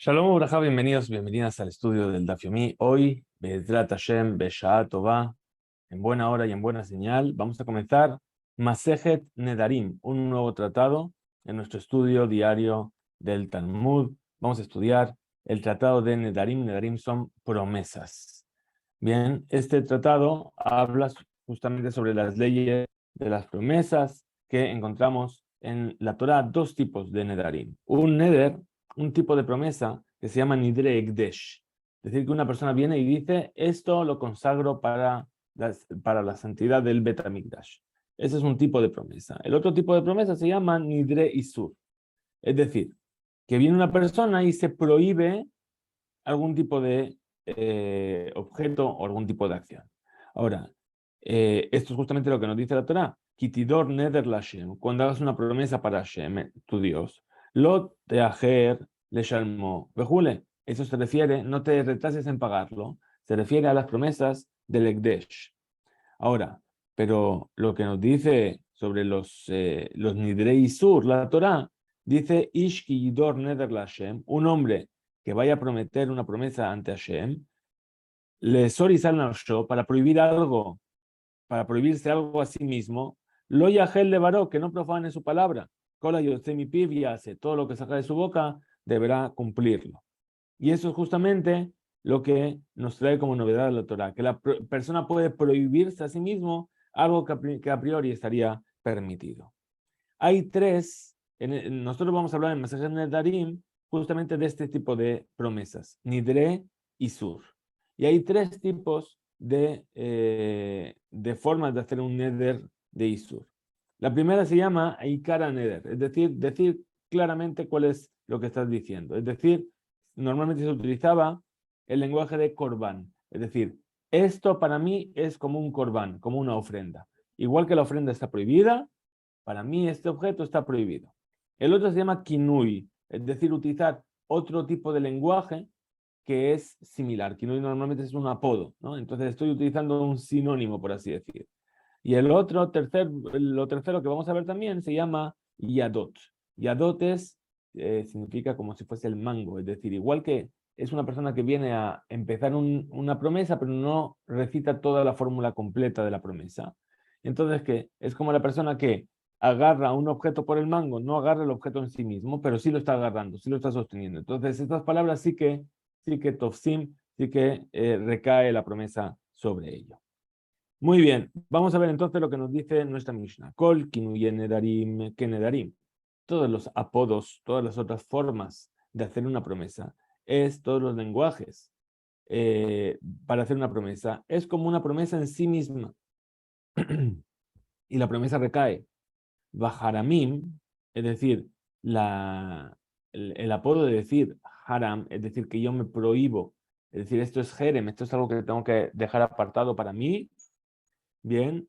Shalom Uraja, bienvenidos, bienvenidas al estudio del Daf Yomi. Hoy, Be'ezrat Hashem, Besha'a Tová, en buena hora y en buena señal, vamos a comenzar Masejet Nedarim, un nuevo tratado en nuestro estudio diario del Talmud. Vamos a estudiar el tratado de Nedarim. Nedarim son promesas. Bien, este tratado habla justamente sobre las leyes de las promesas que encontramos en la Torah. Dos tipos de Nedarim. Un Neder, un tipo de promesa que se llama Nidre Ekdesh. Es decir, que una persona viene y dice, esto lo consagro para la santidad del Bet HaMikdash. Ese es un tipo de promesa. El otro tipo de promesa se llama Nidre Isur. Es decir, que viene una persona y se prohíbe algún tipo de objeto o algún tipo de acción. Ahora, esto es justamente lo que nos dice la Torah. Kitidor neder Hashem, cuando hagas una promesa para Hashem, tu Dios, lo teajer le shalmo vejule. Eso se refiere, no te retrases en pagarlo, se refiere a las promesas del Ekdesh. Ahora, pero lo que nos dice sobre los Nidrei Sur, la Torah, dice Ish Kitidor neder Hashem, un hombre que vaya a prometer una promesa ante Hashem, le sorizal nafsho, para prohibir algo, para prohibirse algo a sí mismo, lo yahel le varó, que no profane su palabra, kola yotzemi piv y hace, todo lo que saca de su boca, deberá cumplirlo. Y eso es justamente lo que nos trae como novedad la Torah, que la persona puede prohibirse a sí mismo algo que a priori estaría permitido. Hay tres, nosotros vamos a hablar en Masejet Nedarim justamente de este tipo de promesas, Nidre y Sur. Y hay tres tipos de formas de hacer un Neder de Isur. La primera se llama Ikara Neder, es decir claramente cuál es lo que estás diciendo. Es decir, normalmente se utilizaba el lenguaje de Korban, es decir, esto para mí es como un Korban, como una ofrenda. Igual que la ofrenda está prohibida, para mí este objeto está prohibido. El otro se llama kinui, es decir, utilizar otro tipo de lenguaje que es similar. Kinui normalmente es un apodo, ¿no? Entonces estoy utilizando un sinónimo, por así decir. Y lo tercero que vamos a ver también se llama yadot. Yadot significa como si fuese el mango, es decir, igual que es una persona que viene a empezar una promesa, pero no recita toda la fórmula completa de la promesa. Entonces, ¿qué? Es como la persona que agarra un objeto por el mango, no agarra el objeto en sí mismo, pero sí lo está agarrando, sí lo está sosteniendo. Entonces, estas palabras sí que tofsim, sí que recae la promesa sobre ello. Muy bien, vamos a ver entonces lo que nos dice nuestra Mishnah. Kol, kinuye nedarim, kenedarim. Todos los apodos, todas las otras formas de hacer una promesa, todos los lenguajes para hacer una promesa, es como una promesa en sí misma. Y la promesa recae. Bajaramim, es decir, el apodo de decir haram, es decir, que yo me prohíbo, es decir, esto es jerem, esto es algo que tengo que dejar apartado para mí, bien.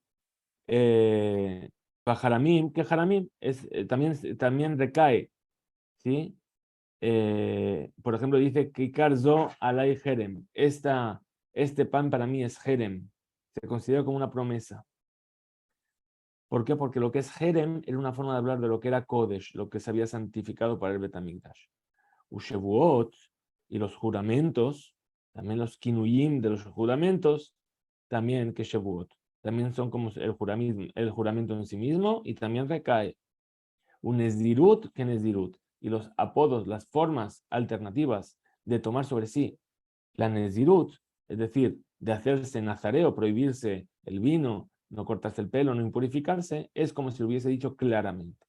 Bajaramim, que haramim también recae, ¿sí? Por ejemplo, dice Kikar zo alay jerem, este pan para mí es jerem, se considera como una promesa. ¿Por qué? Porque lo que es Jerem era una forma de hablar de lo que era Kodesh, lo que se había santificado para el Betamigdash. Ushevuot y los juramentos, también los kinuyim de los juramentos, también que Shevuot, también son como el juramento en sí mismo y también recae. Un Nezirut que Nezirut. Y los apodos, las formas alternativas de tomar sobre sí la Nezirut, es decir, de hacerse nazareo, prohibirse el vino, no cortarse el pelo, no impurificarse, es como si lo hubiese dicho claramente.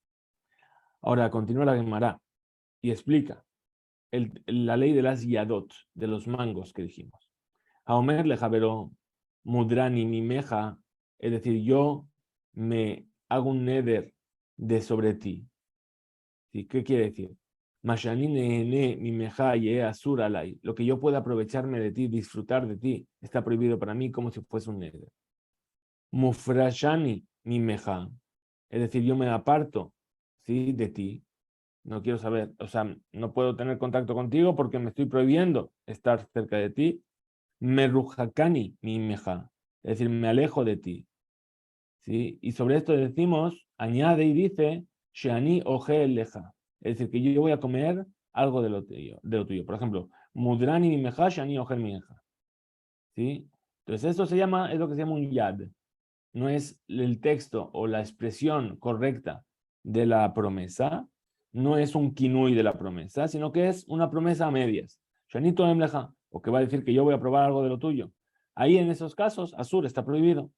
Ahora continúa la Gemara y explica la ley de las yadot, de los mangos que dijimos. Haomer le javero mudrani mi meja, es decir, yo me hago un neder de sobre ti. ¿Sí? ¿Qué quiere decir? Mi meja asur alay. Lo que yo pueda aprovecharme de ti, disfrutar de ti, está prohibido para mí como si fuese un neder. Mufrashani mi meja. Es decir, yo me aparto, ¿sí?, de ti. No quiero saber, o sea, no puedo tener contacto contigo porque me estoy prohibiendo estar cerca de ti. Merrujakani mi meja. Es decir, me alejo de ti. ¿Sí? Y sobre esto decimos, añade y dice, Sheani oje leja. Es decir, que yo voy a comer algo de lo tuyo. Por ejemplo, mudrani mi meja, shani ojer mi meja. ¿Sí? Entonces esto es lo que se llama un yad. No es el texto o la expresión correcta de la promesa, no es un kinui de la promesa, sino que es una promesa a medias. Shani toem leja, o que va a decir que yo voy a probar algo de lo tuyo. Ahí en esos casos, Asur está prohibido.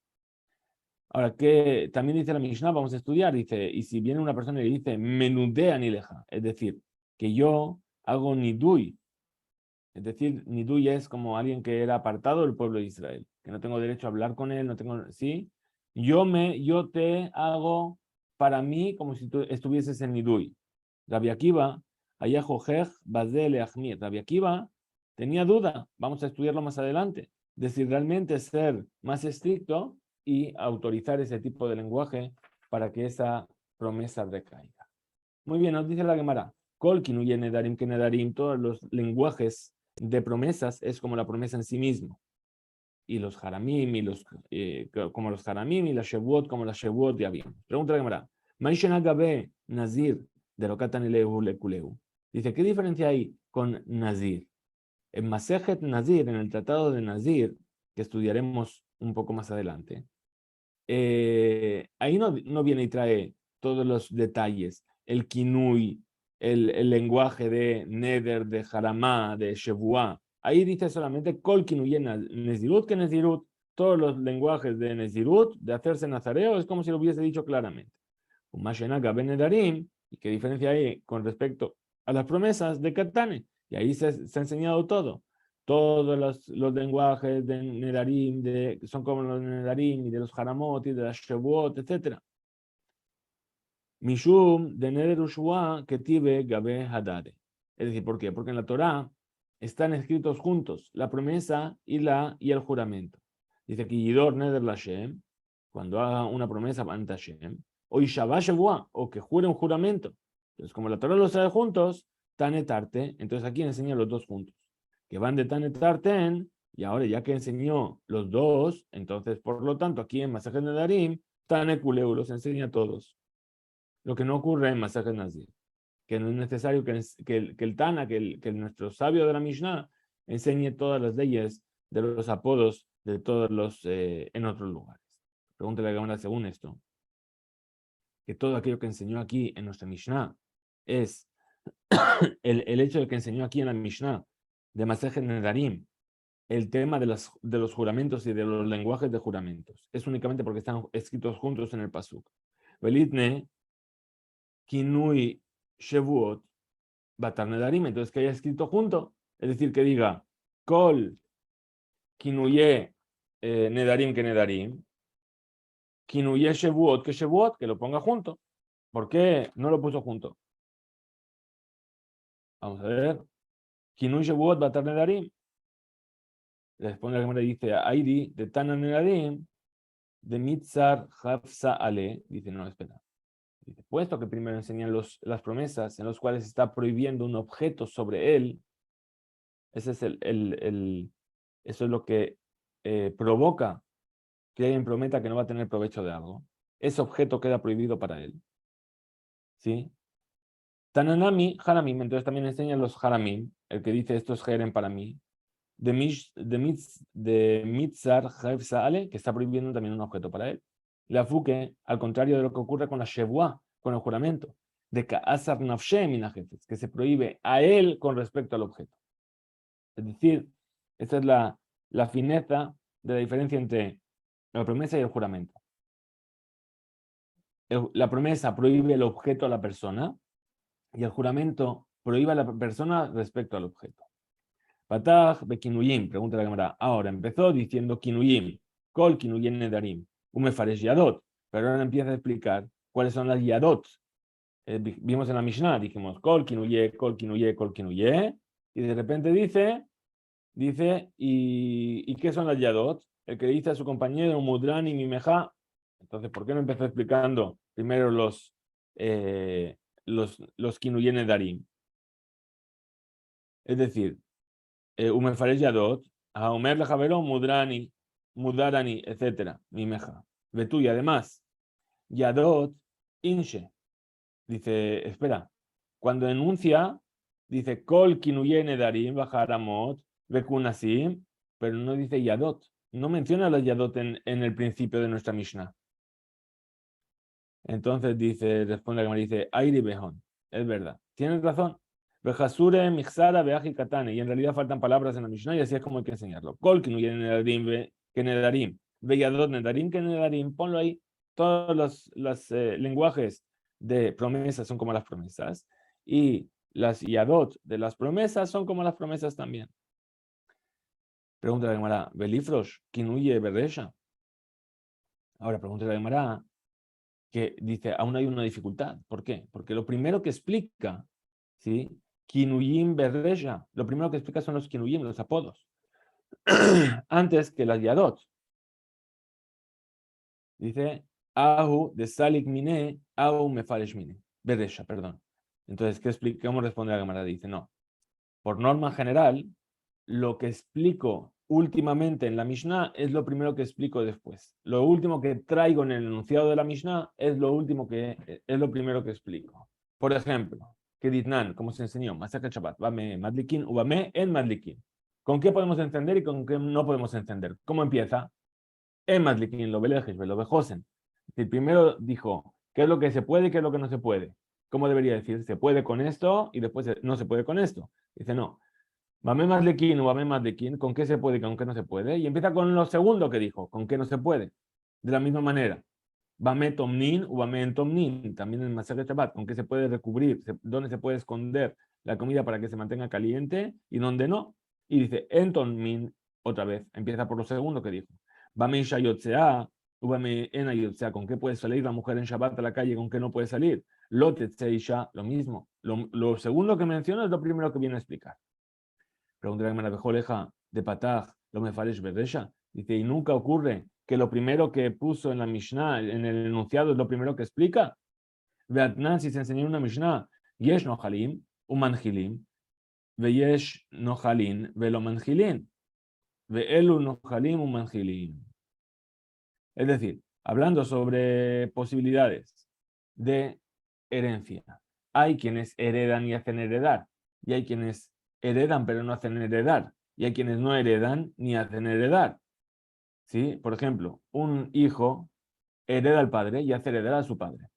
Ahora, que también dice la Mishnah, vamos a estudiar, dice, y si viene una persona y le dice, menudea ni leja, es decir, que yo hago nidui, es decir, nidui es como alguien que era apartado del pueblo de Israel, que no tengo derecho a hablar con él, no tengo, ¿sí? Yo te hago para mí como si tú estuvieses en nidui. Rabbi Akiva, allá Jojej, Bazel, Achmir. Rabbi Akiva tenía duda, vamos a estudiarlo más adelante, de si realmente ser más estricto y autorizar ese tipo de lenguaje para que esa promesa recaiga. Muy bien, nos dice la Gemara, Kol kinuye nedarim que nedarim, todos los lenguajes de promesas es como la promesa en sí mismo. Y los haramim, como los haramim, y las shevuot, como las shevuot de Abim. Pregunta la Gemara, Maishen Agabe Nazir, de lo Katanileu Lekuleu. Dice, ¿qué diferencia hay con Nazir? En Masejet Nazir, en el Tratado de Nazir, que estudiaremos un poco más adelante, ahí no viene y trae todos los detalles, el kinui, el lenguaje de neder, de haramá, de shevuá. Ahí dice solamente kol kinui nezirut que nezirut. Todos los lenguajes de nezirut, de hacerse nazareo, es como si lo hubiese dicho claramente. Umashenaka ben nedarim, ¿y qué diferencia hay con respecto a las promesas de Katane? Y ahí se ha enseñado todo. Todos los lenguajes de Nedarim son como los de Nedarim y de los Haramot y de las Shevuot, etc. Mishum de Neder Ushua Ketive Gabe Hadade. Es decir, ¿por qué? Porque en la Torá están escritos juntos la promesa y el juramento. Dice que Yidor Neder Lashem, cuando haga una promesa ante Hashem, o Ishabah Shevuah, o que jure un juramento. Entonces, como la Torá los trae juntos, Tanetarte, entonces aquí enseña los dos juntos, que van de Tanetarten, y ahora ya que enseñó los dos, entonces, por lo tanto, aquí en Masaje Nedarim, Tanekuleu los enseña a todos. Lo que no ocurre en Masaje Nazir, que no es necesario que el Tana, que nuestro sabio de la Mishnah, enseñe todas las leyes de los apodos de todos los en otros lugares. Pregúntale a la Gemara según esto, que todo aquello que enseñó aquí en nuestra Mishnah es el hecho de que enseñó aquí en la Mishnah de Masejet Nedarim, el tema de los juramentos y de los lenguajes de juramentos. Es únicamente porque están escritos juntos en el Pasuk. Belitne, Kinui, Shevuot, Batar Nedarim, entonces que haya escrito junto, es decir, que diga Kol, Kinuye, Nedarim, que Nedarim, Kinuye, Shevuot, que lo ponga junto. ¿Por qué no lo puso junto? Vamos a ver. Kinui, Shevuot, Batar Nedarim. Responde la Gemara, dice, Aidi, de Tana Nedarim, de Mitzar, Hafsa Ale, dice, no, espera. Dice, puesto que primero enseñan las promesas en las cuales está prohibiendo un objeto sobre él, ese es eso es lo que provoca que alguien prometa que no va a tener provecho de algo. Ese objeto queda prohibido para él. ¿Sí? Tananami, haramim, entonces también enseñan los haramim, el que dice esto es jeren para mí. De mitzar ale, que está prohibiendo también un objeto para él. La fuque, al contrario de lo que ocurre con la shevuah, con el juramento, de ka'asar nafshe minajefes, que se prohíbe a él con respecto al objeto. Es decir, esta es la fineza de la diferencia entre la promesa y el juramento. La promesa prohíbe el objeto a la persona y el juramento prohíbe a la persona respecto al objeto. Patach bekinuyim, pregunta la cámara. Ahora empezó diciendo kinuyim, kol kinuyim nedarim, umefaresh yadot, pero ahora empieza a explicar cuáles son las yadot. Vimos en la Mishnah, dijimos kol kinuye, kol kinuye, kol kinuye, y de repente dice, ¿y qué son las yadot? El que dice a su compañero mudrani mimeja. Entonces, ¿por qué no empezó explicando primero los kinuye nedarim? Es decir, Umefaresh Yadot, a Omer Lejavero, Mudrani, Mudarani, etc. Mimeja. Betú, y además, Yadot, Inshe. Dice, espera, cuando enuncia, dice Kol Kinuye Nedarim, Bajaramot, Bekunasim, pero no dice Yadot. No menciona los Yadot en el principio de nuestra Mishnah. Entonces responde la Gemara, dice, Airi Behon, es verdad, tienes razón. Bejasure, Mixara, Beaji, Katane, y en realidad faltan palabras en la Mishnah y así es como hay que enseñarlo. Kol Kinuye Nedarim, Kenedarim, Beyadot Nedarim, Kenedarim, ponlo ahí. Todos los lenguajes de promesas son como las promesas y las Yadot de las promesas son como las promesas también. Pregunta la Gemara, Belifrosh, Kinuye Beresha. Ahora pregunta la Gemara, que dice, aún hay una dificultad. ¿Por qué? Porque lo primero que explica, ¿sí? Kinuyim Beresha, lo primero que explica son los Kinuyim, los apodos. Antes que las Yadot. Dice, Ahu de Salik Mine, Ahu Mefaresh Mine. Beresha, perdón. Entonces, ¿cómo responde la Gemara? Dice, no. Por norma general, lo que explico últimamente en la Mishnah es lo primero que explico después. Lo último que traigo en el enunciado de la Mishnah es lo primero que explico. Por ejemplo, que Ditnan, como se enseñó, Masachet Shabbat, Bame Madlikin, Ubame en Madlikin. ¿Con qué podemos entender y con qué no podemos entender? ¿Cómo empieza? En Madlikin, lo Belejes, lo Bejosen. El primero dijo, ¿qué es lo que se puede y qué es lo que no se puede? ¿Cómo debería decir? Se puede con esto y después no se puede con esto. Dice, no. Bame Madlekin o Bame Madlekin, ¿con qué se puede y con qué no se puede? Y empieza con lo segundo que dijo, ¿con qué no se puede? De la misma manera. Bame Tomnin o Bame en Tomnin, también en Masechet Shabbat, ¿con qué se puede recubrir? ¿Dónde se puede esconder la comida para que se mantenga caliente y dónde no? Y dice, en Tomnin, otra vez, empieza por lo segundo que dijo. Bame Shayotzea o Bame en Ayotzea, ¿con qué puede salir la mujer en Shabbat a la calle? ¿Con qué no puede salir? Lotetzeisha, lo mismo. Lo segundo que menciona es lo primero que viene a explicar. Pregunta la Gemara Bejoleja de Patach, lo me faresh beresha. Dice, y nunca ocurre que lo primero que puso en la Mishnah, en el enunciado, es lo primero que explica. Veatnan, si se enseñó en una Mishnah, yesh nohalim, umanjilim, veyesh nohalin, velo manjilin, veelu nohalim, umanjilim. Es decir, hablando sobre posibilidades de herencia, hay quienes heredan y hacen heredar, y hay quienes heredan pero no hacen heredar, y hay quienes no heredan ni hacen heredar. ¿Sí? Por ejemplo, un hijo hereda al padre y hace heredar a su padre,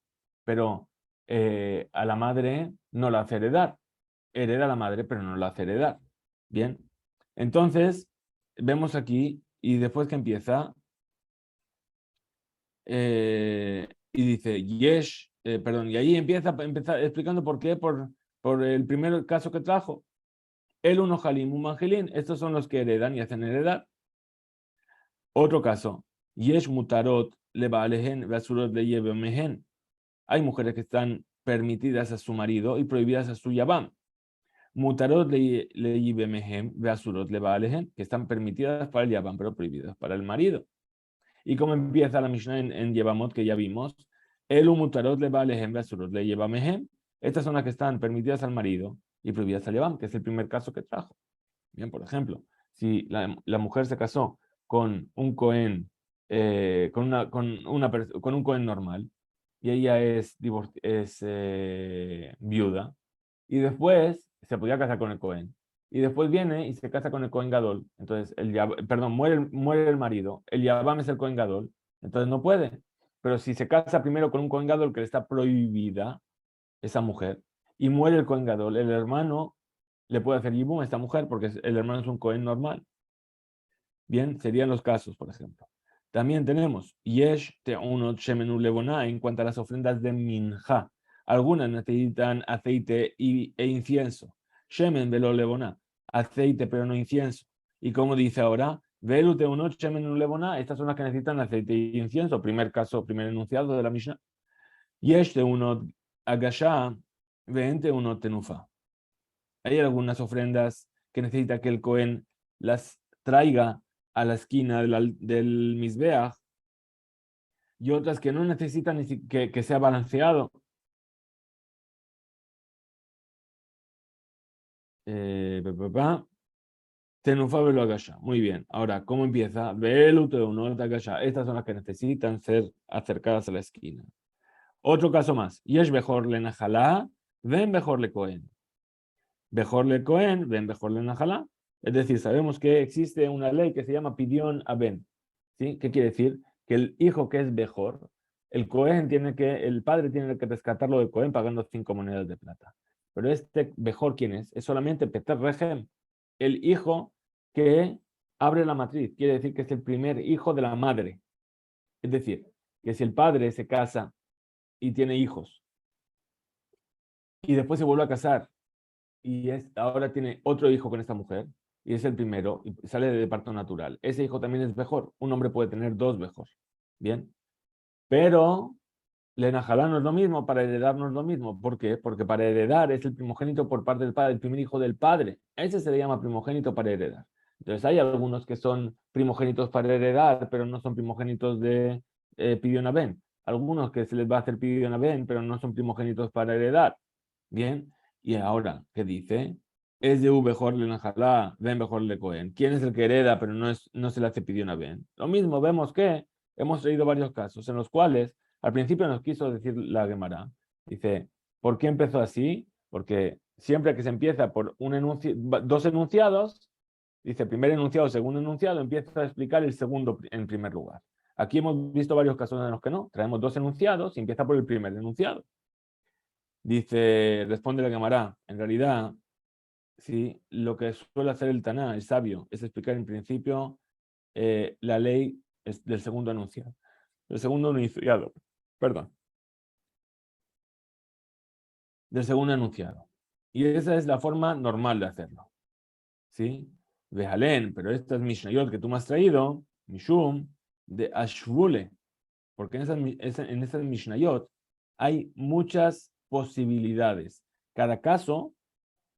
pero a la madre no la hace heredar. Hereda a la madre, pero no la hace heredar. Bien, entonces vemos aquí, y después que empieza, y dice, Yesh, perdón, y ahí empieza explicando por qué, por el primer caso que trajo. El uno Halim, un Angelín, estos son los que heredan y hacen heredar. Otro caso, Yesh Mutarot, Leba Alehen, Vasurot le lleve Mehen. Hay mujeres que están permitidas a su marido y prohibidas a su Yabam. Mutarot le lleve Mehen, Vasurot Leba Alehen, que están permitidas para el Yabam, pero prohibidas para el marido. ¿Y cómo empieza la Mishnah en Yevamot que ya vimos? El mutarot le va alejem besurot le lleva mehem. Estas son las que están permitidas al marido y prohibidas al Yavam, que es el primer caso que trajo. Bien, por ejemplo, si la mujer se casó con un Cohen, con un Cohen normal, y ella es viuda, y después se podía casar con el Cohen, y después viene y se casa con el Cohen Gadol, entonces, muere el marido, el Yabam es el Cohen Gadol, entonces no puede, pero si se casa primero con un Cohen Gadol que le está prohibida, esa mujer, y muere el Cohen Gadol, el hermano le puede hacer yibum a esta mujer porque el hermano es un Cohen normal. Bien, serían los casos, por ejemplo. También tenemos Yesh Te'unot Shemenu Leboná en cuanto a las ofrendas de Minja. Algunas necesitan aceite e incienso. Shemen velo Leboná, aceite pero no incienso. Y como dice ahora, Velu Te'unot Shemenu Leboná, estas son las que necesitan aceite e incienso. Primer caso, primer enunciado de la Mishnah. Yesh Te'unot Agashá, Ven Te'unot Tenufa. Hay algunas ofrendas que necesita que el Cohen las traiga a la esquina del Mizbeach y otras que no necesitan que sea balanceado. Tenufa velo agasha. Muy bien. Ahora, ¿cómo empieza? Velo teunot agasha. Estas son las que necesitan ser acercadas a la esquina. Otro caso más. Yesh mejor le najalá, ven mejor le Cohen. Bejor le Cohen, ven Bejor le Najalá. Es decir, sabemos que existe una ley que se llama Pidión Aben. ¿Sí? ¿Qué quiere decir? Que el hijo que es Bejor, el padre tiene que rescatarlo del Cohen pagando 5 monedas de plata. Pero este Bejor, ¿quién es? Es solamente Peter Regem, el hijo que abre la matriz. Quiere decir que es el primer hijo de la madre. Es decir, que si el padre se casa y tiene hijos y después se vuelve a casar y ahora tiene otro hijo con esta mujer y es el primero y sale de parto natural, ese hijo también es mejor. Un hombre puede tener dos mejor. Bien, pero Lenajalá no es lo mismo, para heredar no es lo mismo. ¿Por qué? Porque para heredar es el primogénito por parte del padre, el primer hijo del padre. Ese se le llama primogénito para heredar. Entonces hay algunos que son primogénitos para heredar, pero no son primogénitos de Pidyon Aben. Algunos que se les va a hacer Pidyon Aben, pero no son primogénitos para heredar. Bien, y ahora, ¿qué dice? Es de mejor le Najalá, ven mejor le Cohen. ¿Quién es el que hereda, pero no se le hace Pidyon Aben? Lo mismo, vemos que hemos traído varios casos en los cuales al principio nos quiso decir la Gemara. Dice, ¿por qué empezó así? Porque siempre que se empieza por dos enunciados, dice primer enunciado, segundo enunciado, empieza a explicar el segundo en primer lugar. Aquí hemos visto varios casos en los que no. Traemos dos enunciados y empieza por el primer enunciado. Dice, responde la Gemara, en realidad, sí, lo que suele hacer el Taná, el sabio, es explicar en principio la ley del segundo enunciado. El segundo enunciado, perdón. Del segundo enunciado. Y esa es la forma normal de hacerlo. ¿Sí? Vejalén, pero estas Mishnayot que tú me has traído, Mishum, de Ashvule, porque en esas Mishnayot hay muchas posibilidades. Cada caso,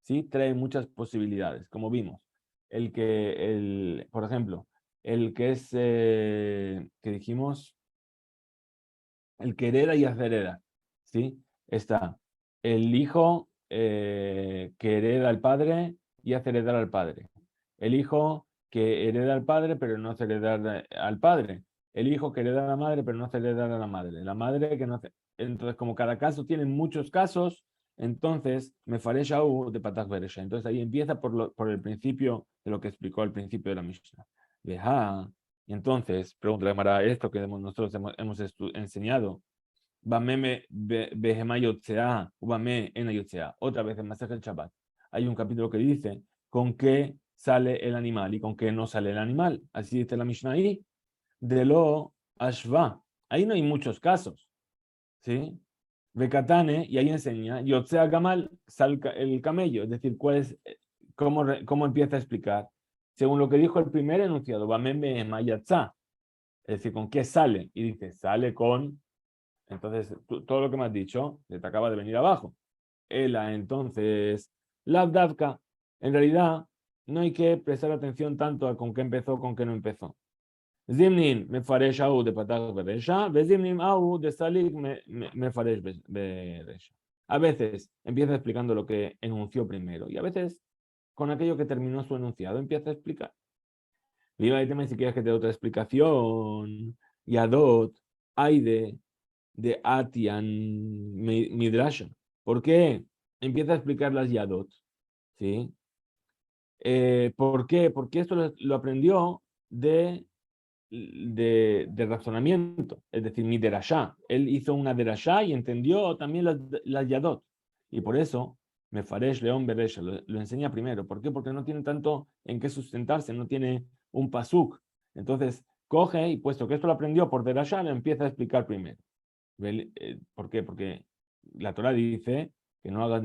¿sí? Trae muchas posibilidades, como vimos. Por ejemplo, el que es, que dijimos, el que hereda y hace hereda, ¿sí? Está el hijo que hereda al padre y hace heredar al padre. El hijo que hereda al padre pero no hace heredar al padre. El hijo que hereda a la madre pero no hace heredar a la madre. La madre que no hace... Entonces, como cada caso tiene muchos casos, entonces me faré Shaú de Patach Beresha. Entonces ahí empieza por el principio de lo que explicó al principio de la Mishnah. Veja. Y entonces, pregunta la Gemara, esto que nosotros hemos enseñado, otra vez en Masaj el Shabbat, hay un capítulo que dice con qué sale el animal y con qué no sale el animal. Así dice la Mishnah ahí, de lo Ashva. Ahí no hay muchos casos, ¿sí? Bekatane, y ahí enseña, Yotzea Gamal, el camello, es decir, cómo empieza a explicar. Según lo que dijo el primer enunciado, Bameme Mayatza, es decir, con qué sale. Y dice, sale con. Entonces, todo lo que me has dicho se te acaba de venir abajo. Ela, entonces, Lavdavka. En realidad, no hay que prestar atención tanto a con qué empezó, con qué no empezó. Zimnin me faresh au de patag beresha, vezimnin au de salik me faresh beresha. A veces empieza explicando lo que enunció primero y a veces con aquello que terminó su enunciado empieza a explicar. Viva el tema si quieres que te dé otra explicación. Yadot, Aide, de Atian Midrasha. ¿Por qué? Empieza a explicar las Yadot. ¿Sí? ¿Por qué? Porque esto lo aprendió de razonamiento, es decir, mi derashá. Él hizo una derashá y entendió también las Yadot. Y por eso, Mefaresh León Beresha lo enseña primero. ¿Por qué? Porque no tiene tanto en qué sustentarse, no tiene un pasuk. Entonces, coge y puesto que esto lo aprendió por derashá, lo empieza a explicar primero. ¿Por qué? Porque la Torah dice que no hagas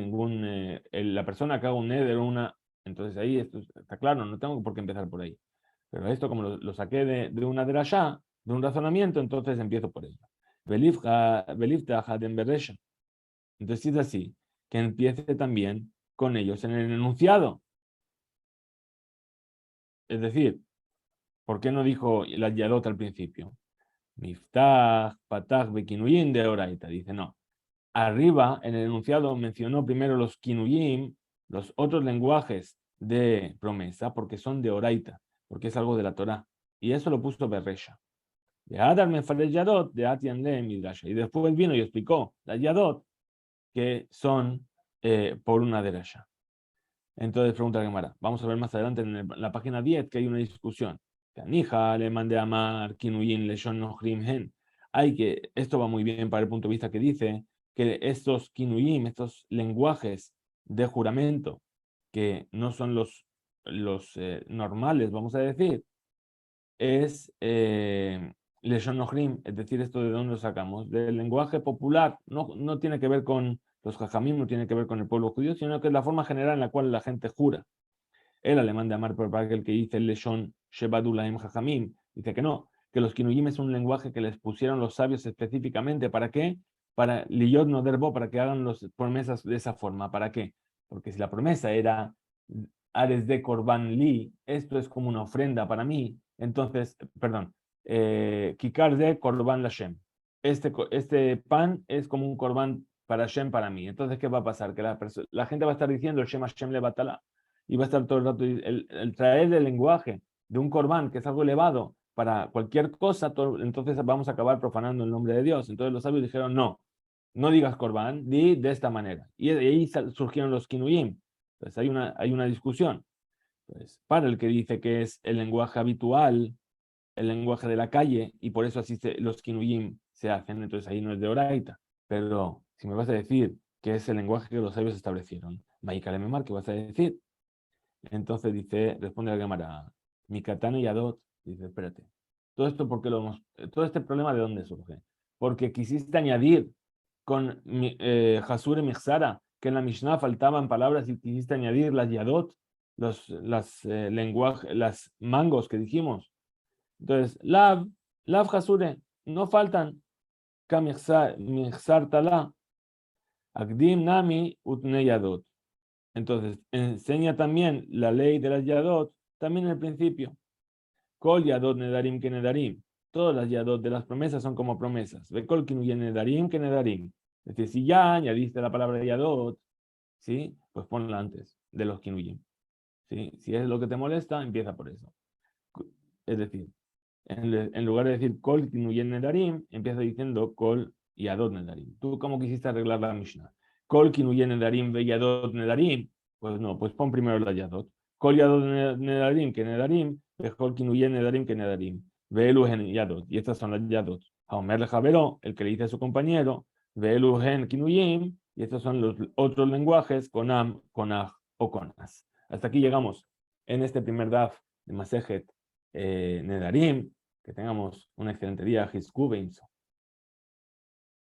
la persona que haga un neder una, entonces ahí esto está claro, no tengo por qué empezar por ahí. Pero esto como lo saqué de una derashá, de un razonamiento, entonces empiezo por ello. Entonces es así, que empiece también con ellos en el enunciado. Es decir, ¿por qué no dijo la yadot al principio? Miftach, patach, bekinuyin de oraita. Dice, no. Arriba, en el enunciado, mencionó primero los kinuyim, los otros lenguajes de promesa, porque son de oraita, porque es algo de la Torah. Y eso lo puso Berresha. De Adar Mefarel Yadot, de Atian Le Midrasha. Y después vino y explicó las Yadot, que son por una derasha. Entonces pregunta la Gemara. Vamos a ver más adelante en la página 10 que hay una discusión. Canija le mandé a Mar, Kinuyin, Leshon, Nohrim, Hen. Esto va muy bien para el punto de vista que dice que estos Kinuyim, estos lenguajes de juramento, que no son los normales, vamos a decir, es Leshon Nohrim, es decir, esto de dónde lo sacamos, del lenguaje popular, no tiene que ver con los jajamim, no tiene que ver con el pueblo judío, sino que es la forma general en la cual la gente jura. El alemán de Amar por el que dice el Leshon Shebadulaim Jajamim, dice que no, que los Kinuyim es un lenguaje que les pusieron los sabios específicamente. ¿Para qué? Para Liyot no derbo, para que hagan las promesas de esa forma. ¿Para qué? Porque si la promesa era Ares de Korban Li, esto es como una ofrenda para mí, entonces, perdón, Kikar de Korban Lashem. Este pan es como un Korban para Hashem para mí. Entonces, ¿qué va a pasar? Que la gente va a estar diciendo el Shem Hashem le batala y va a estar todo el rato el traer el lenguaje de un corbán, que es algo elevado, para cualquier cosa, entonces vamos a acabar profanando el nombre de Dios. Entonces los sabios dijeron, no digas corbán, di de esta manera. Y ahí surgieron los kinuyim. Entonces hay una discusión. Entonces, para el que dice que es el lenguaje habitual, el lenguaje de la calle, y por eso así los kinuyim se hacen, entonces ahí no es de oraita. Pero si me vas a decir que es el lenguaje que los sabios establecieron, Maicalememar, ¿qué vas a decir? Entonces dice, responde la Gemara, mi katana y Adot, dice, espérate, todo este problema ¿de dónde surge? Porque quisiste añadir con Hasur y Mixara, que en la Mishnah faltaban palabras y quisiste añadir las Yadot, las mangos que dijimos. Entonces, Lav Hasure, no faltan, Ka Mixar Tala, Agdim Nami Utne Yadot. Entonces, enseña también la ley de las Yadot, también en el principio. Kol Yadot Nedarim que Nedarim. Todas las Yadot de las promesas son como promesas. Ve Kol Kinuyen Nedarim que Nedarim. Es decir, si ya añadiste la palabra Yadot, ¿sí? Pues ponla antes de los Kinuyen. ¿Sí? Si es lo que te molesta, empieza por eso. Es decir, en lugar de decir Kol Kinuyen Nedarim, empieza diciendo Kol Yadot Nedarim. ¿Tú cómo quisiste arreglar la Mishnah? Kol Kinuyen Nedarim ve Yadot Nedarim. Pues no, pues pon primero la Yadot. Kol Yadot Nedarim que Nedarim, ve Kol Kinuyen Nedarim que Nedarim. Ve Eluhen Yadot. Y estas son las Yadot. Haomer Javero, el que le dice a su compañero, ve Eluhen Kinuyim. Y estos son los otros lenguajes, Konam, Konaj o Konas. Hasta aquí llegamos en este primer daf de Masejet Nedarim. Que tengamos un excelente día.